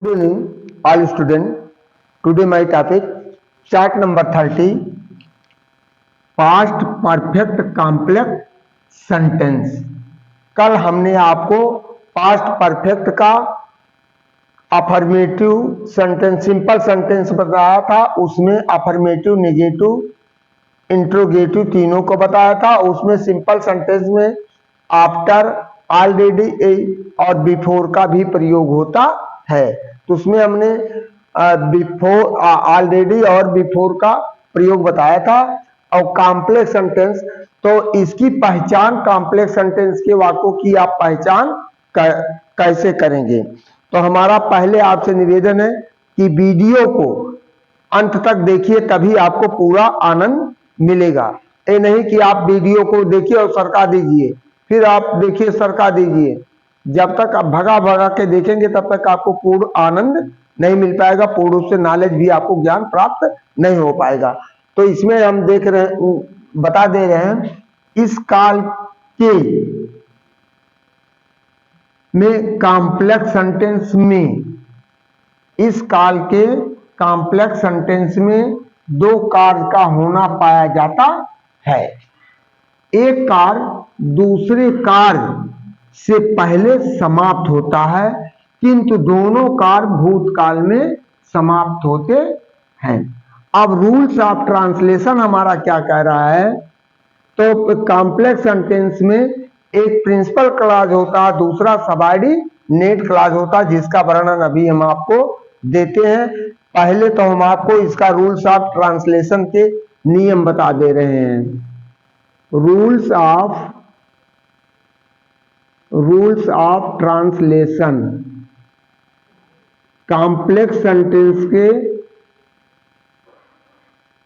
Good evening, all students. Today my topic, chart number 30, past perfect complex sentence. कल हमने आपको past perfect का affirmative sentence, simple sentence बताया था। उसमें अफर्मेटिव, नेगेटिव, इंट्रोगेटिव तीनों को बताया था। उसमें सिंपल सेंटेंस में आफ्टर, ऑलरेडी और बिफोर का भी प्रयोग होता है। तो उसमें हमने बिफोर, ऑलरेडी और बिफोर का प्रयोग बताया था। और कॉम्प्लेक्स सेंटेंस, तो इसकी पहचान, कॉम्प्लेक्स सेंटेंस के वाक्यों की आप पहचान कैसे करेंगे। तो हमारा पहले आपसे निवेदन है कि वीडियो को अंत तक देखिए, तभी आपको पूरा आनंद मिलेगा। ये नहीं कि आप वीडियो को देखिए और सरका दीजिए, फिर आप देखिए सरका दीजिए। जब तक आप भगा भगा के देखेंगे तब तक आपको पूर्ण आनंद नहीं मिल पाएगा, पूर्ण रूप से नॉलेज भी आपको ज्ञान प्राप्त नहीं हो पाएगा। तो इसमें हम देख रहे, बता दे रहे हैं, इस काल के में कॉम्प्लेक्स सेंटेंस में, इस काल के कॉम्प्लेक्स सेंटेंस में दो कार्य का होना पाया जाता है। एक कार्य दूसरे कार्य से पहले समाप्त होता है, किंतु दोनों कार्य भूतकाल में समाप्त होते हैं। अब रूल्स ऑफ ट्रांसलेशन हमारा क्या कह रहा है। तो कॉम्प्लेक्स सेंटेंस में एक प्रिंसिपल क्लॉज होता है, दूसरा सबऑर्डिनेट क्लॉज होता है, जिसका वर्णन अभी हम आपको देते हैं। पहले तो हम आपको इसका रूल्स ऑफ ट्रांसलेशन के नियम बता दे रहे हैं। Rules of translation, complex sentence के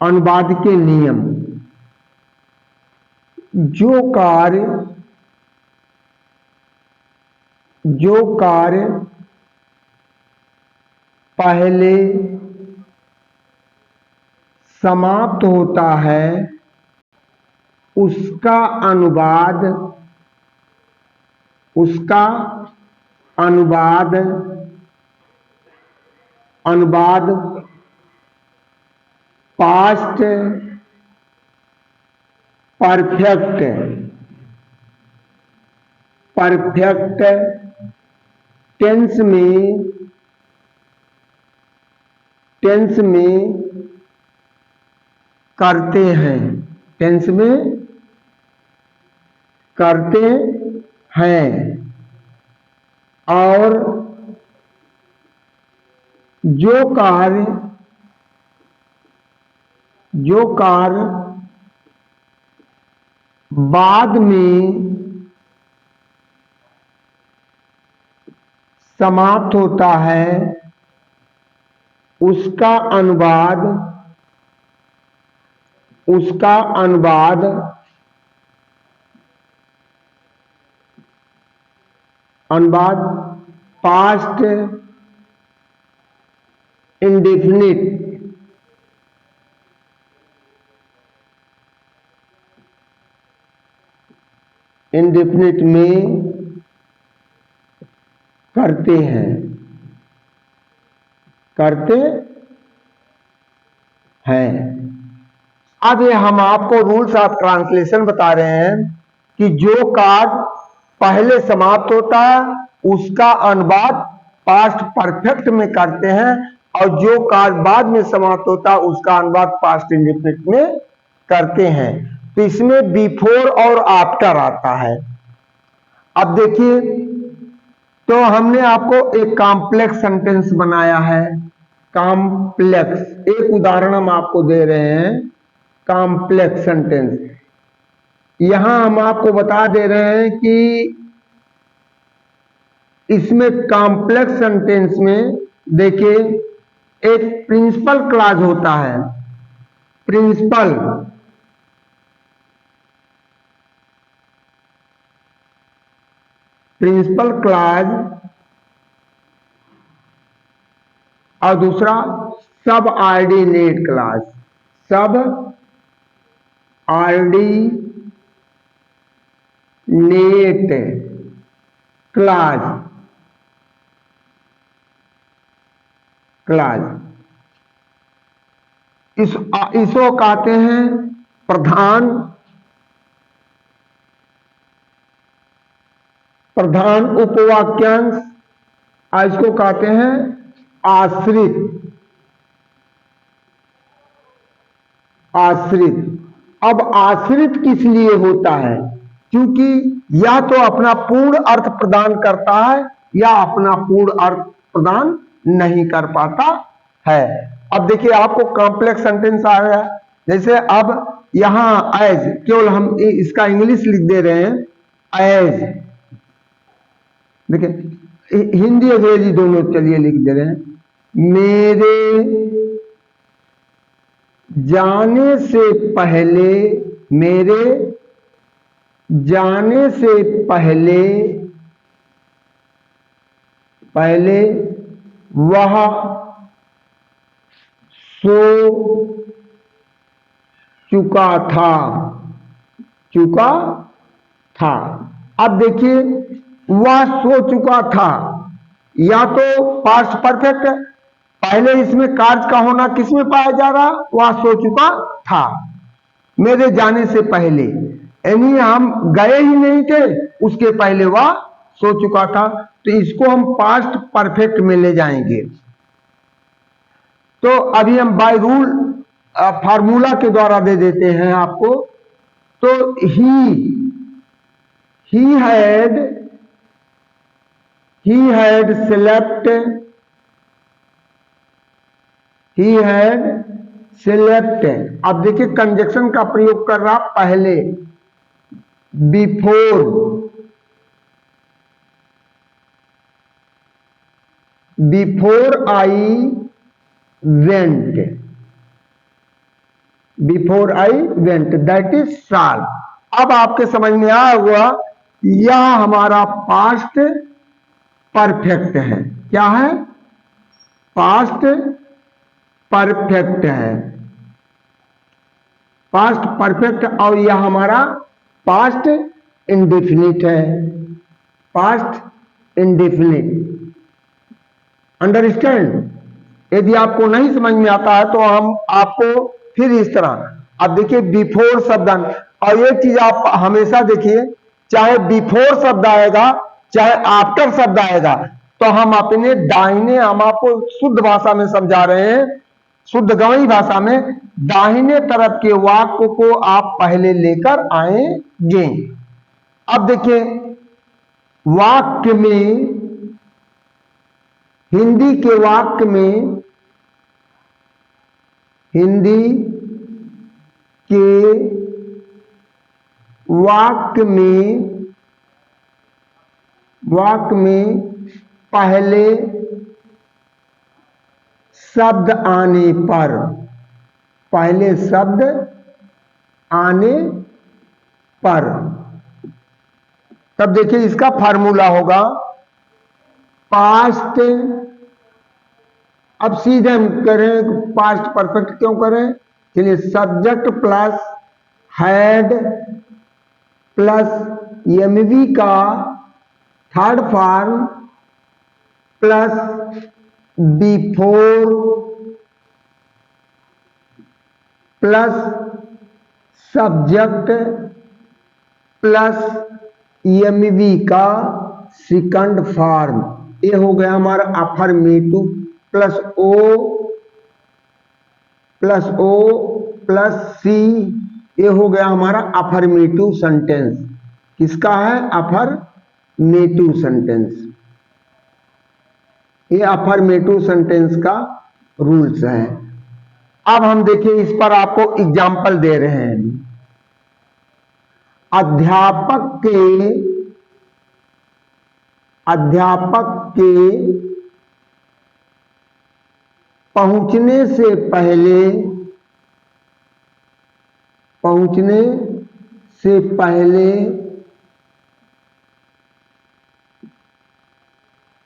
अनुवाद के नियम। जो कार्य पहले समाप्त होता है उसका अनुवाद पास्ट परफेक्ट टेंस में करते हैं, और जो कार्य बाद में समाप्त होता है उसका अनुवाद पास्ट इंडेफिनिट में करते हैं। अब ये हम आपको रूल्स ऑफ ट्रांसलेशन बता रहे हैं कि जो कार्य पहले समाप्त होता है उसका अनुवाद पास्ट परफेक्ट में करते हैं, और जो कार्य बाद में समाप्त होता है उसका अनुवाद पास्ट इंडेफिनिट में करते हैं। तो इसमें बिफोर और आफ्टर आता है। अब देखिए, तो हमने आपको एक कॉम्प्लेक्स सेंटेंस बनाया है। कॉम्प्लेक्स, एक उदाहरण हम आपको दे रहे हैं। कॉम्प्लेक्स सेंटेंस, यहां हम आपको बता दे रहे हैं कि इसमें कॉम्प्लेक्स सेंटेंस में देखिए एक प्रिंसिपल क्लॉज होता है। प्रिंसिपल क्लॉज, और दूसरा subordinate clause. Subordinate clause, class. इसको कहते हैं प्रधान उपवाक्यांश, इसको कहते हैं आश्रित। अब आश्रित किस लिए होता है? क्योंकि या तो अपना पूर्ण अर्थ प्रदान करता है या अपना पूर्ण अर्थ प्रदान नहीं कर पाता है। अब देखिए आपको कॉम्प्लेक्स सेंटेंस आ गया, जैसे अब यहां एज, केवल हम इसका इंग्लिश लिख दे रहे हैं एज। देखिए हिंदी अंग्रेजी दोनों चलिए लिख दे रहे हैं। मेरे जाने से पहले, मेरे जाने से पहले वह सो चुका था। अब देखिए वह सो चुका था, या तो पास्ट परफेक्ट, पहले इसमें कार्य का होना किसमें पाया जा रहा? वह सो चुका था मेरे जाने से पहले, यानी हम गए ही नहीं थे, उसके पहले वह सो चुका था। तो इसको हम पास्ट परफेक्ट में ले जाएंगे। तो अभी हम बाय रूल फार्मूला के द्वारा दे देते हैं आपको। तो he had slept। अब देखिए कंजक्शन का प्रयोग कर रहा पहले, before I went, that is shall. अब आपके समझ में आया हुआ, यह हमारा पास्ट परफेक्ट है। क्या है? पास्ट परफेक्ट है, पास्ट परफेक्ट। और यह हमारा पास्ट इंडेफिनिट है, पास्ट इंडेफिनिट। अंडरस्टैंड? यदि आपको नहीं समझ में आता है तो हम आपको फिर इस तरह, अब देखिए बिफोर शब्द, और एक चीज आप हमेशा देखिए, चाहे बिफोर शब्द आएगा चाहे आफ्टर शब्द आएगा, तो हम अपने दाहिने, हम आपको शुद्ध भाषा में समझा रहे हैं, शुद्ध गवई भाषा में, दाहिने तरफ के वाक्य को आप पहले लेकर आएंगे। अब देखिए वाक्य में, हिंदी के वाक्य में, हिंदी के वाक्य में पहले शब्द आने पर, पहले शब्द आने पर, तब देखिए इसका फार्मूला होगा पास्ट। अब सीधे हम करें, पास्ट परफेक्ट क्यों करें? चलिए subject plus had plus MV का third form plus before plus subject plus MV का सेकंड फॉर्म, ये हो गया हमारा affirmative, plus O plus C, ये हो गया हमारा अफर्मेटिव सेंटेंस। किसका है? Affirmative sentence. ये अफर्मेटिव सेंटेंस का रूल्स है। अब हम देखिए इस पर आपको एग्जाम्पल दे रहे हैं। अध्यापक के पहुंचने से पहले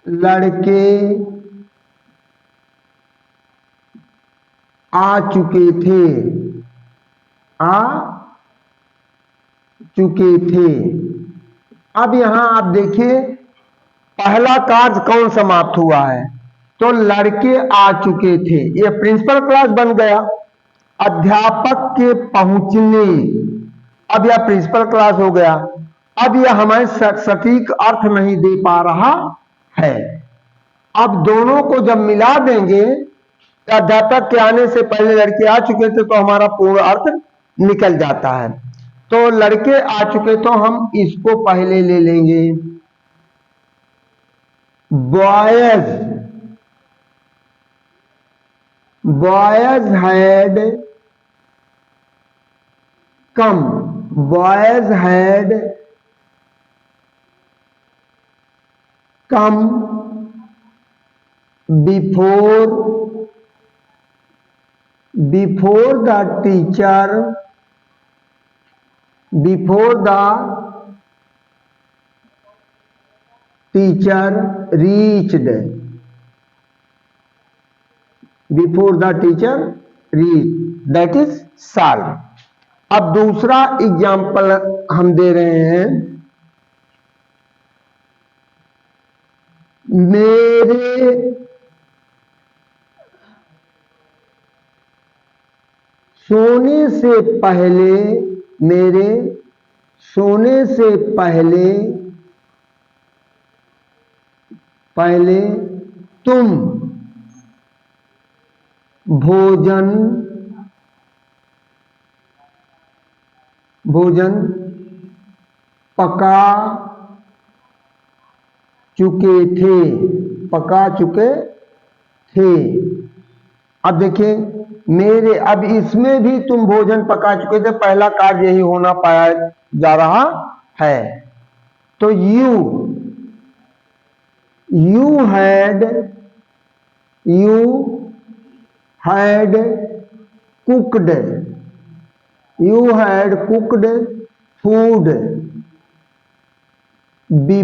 लड़के आ चुके थे। अब यहां आप देखिए पहला कार्य कौन समाप्त हुआ है? तो लड़के आ चुके थे, ये प्रिंसिपल क्लास बन गया। अध्यापक के पहुंचने, अब यह प्रिंसिपल क्लास हो गया। अब यह हमें सटीक अर्थ नहीं दे पा रहा है। अब दोनों को जब मिला देंगे, अध्यापक के आने से पहले लड़के आ चुके थे, तो हमारा पूर्ण अर्थ निकल जाता है। तो लड़के आ चुके, तो हम इसको पहले ले लेंगे, boys had come, boys had come before the teacher reached, that is solved। अब दूसरा एग्जाम्पल हम दे रहे हैं, मेरे सोने से पहले तुम भोजन पका चुके थे। अब देखिए मेरे, अब इसमें भी तुम भोजन पका चुके थे, पहला कार्य यही होना पाया जा रहा है। तो you had cooked food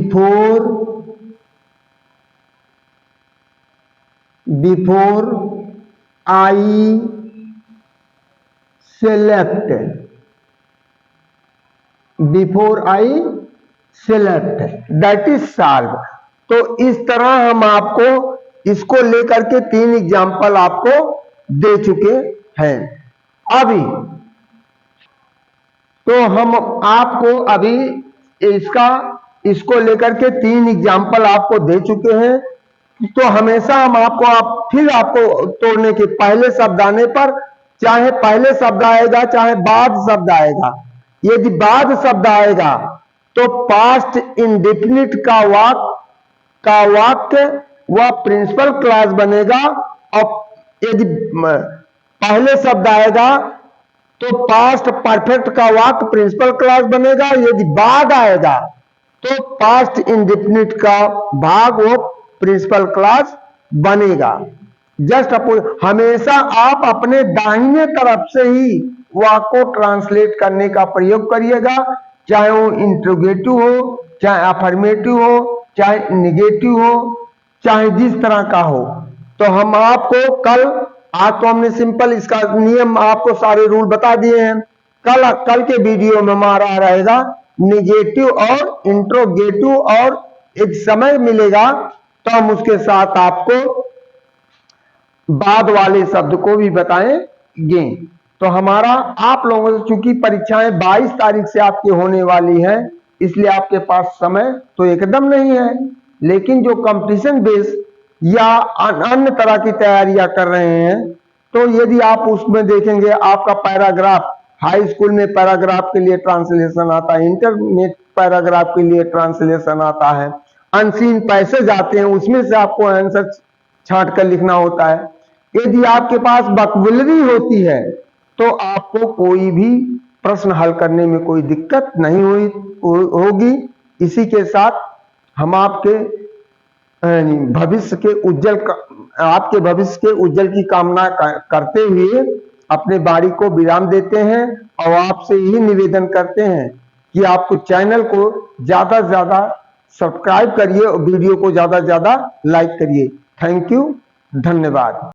before I slept, that is solved। तो इस तरह हम आपको इसको लेकर के 3 एग्जाम्पल आपको दे चुके हैं। अभी तो हम आपको अभी इसको लेकर के 3 एग्जाम्पल आपको दे चुके हैं। तो हमेशा हम फिर आपको तोड़ने के पहले शब्द आने पर, चाहे पहले शब्द आएगा चाहे बाद शब्द आएगा, यदि बाद शब्द आएगा तो पास्ट इंडेफिनिट का वाक्य वह प्रिंसिपल क्लास बनेगा, और यदि पहले शब्द आएगा तो पास्ट परफेक्ट का वाक्य प्रिंसिपल क्लास बनेगा, यदि बाद आएगा तो पास्ट इंडेफिनिट का भाग वो प्रिंसिपल क्लास बनेगा। जस्ट हमेशा आप अपने दाहिने तरफ से ही वाक्य को ट्रांसलेट करने का प्रयोग करिएगा, चाहे वो इंट्रोगेटिव हो, चाहे अफर्मेटिव हो, चाहे निगेटिव हो, चाहे जिस तरह का हो। तो हम आपको आज तो हमने सिंपल इसका नियम आपको सारे रूल बता दिए हैं। कल के वीडियो में हमारा रहेगा निगेटिव और इंट्रोगेटिव, और एक समय मिलेगा तो हम उसके साथ आपको बाद वाले शब्द को भी बताएंगे। तो हमारा आप लोगों से, चूंकि परीक्षाएं 22 तारीख से आपकी होने वाली हैं, इसलिए आपके पास समय तो एकदम नहीं है, लेकिन जो कंपटीशन बेस या अन्य तरह की तैयारियां कर रहे हैं, तो यदि आप उसमें देखेंगे, आपका पैराग्राफ हाई स्कूल में पैराग्राफ के लिए ट्रांसलेशन आता है, इंटरमीडिएट पैराग्राफ के लिए ट्रांसलेशन आता है, अनसीन पैसेज आते हैं, उसमें से आपको आंसर छांट कर लिखना होता है। यदि आपके पास वोकैबुलरी होती है तो आपको कोई भी प्रश्न हल करने में कोई दिक्कत नहीं होगी। इसी के साथ हम आपके भविष्य के उज्जवल की कामना करते हुए अपने वाणी को विराम देते हैं, और आपसे यही निवेदन करते हैं कि आपको चैनल को ज्यादा से ज्यादा सब्सक्राइब करिए और वीडियो को ज्यादा से ज्यादा लाइक करिए। थैंक यू, धन्यवाद।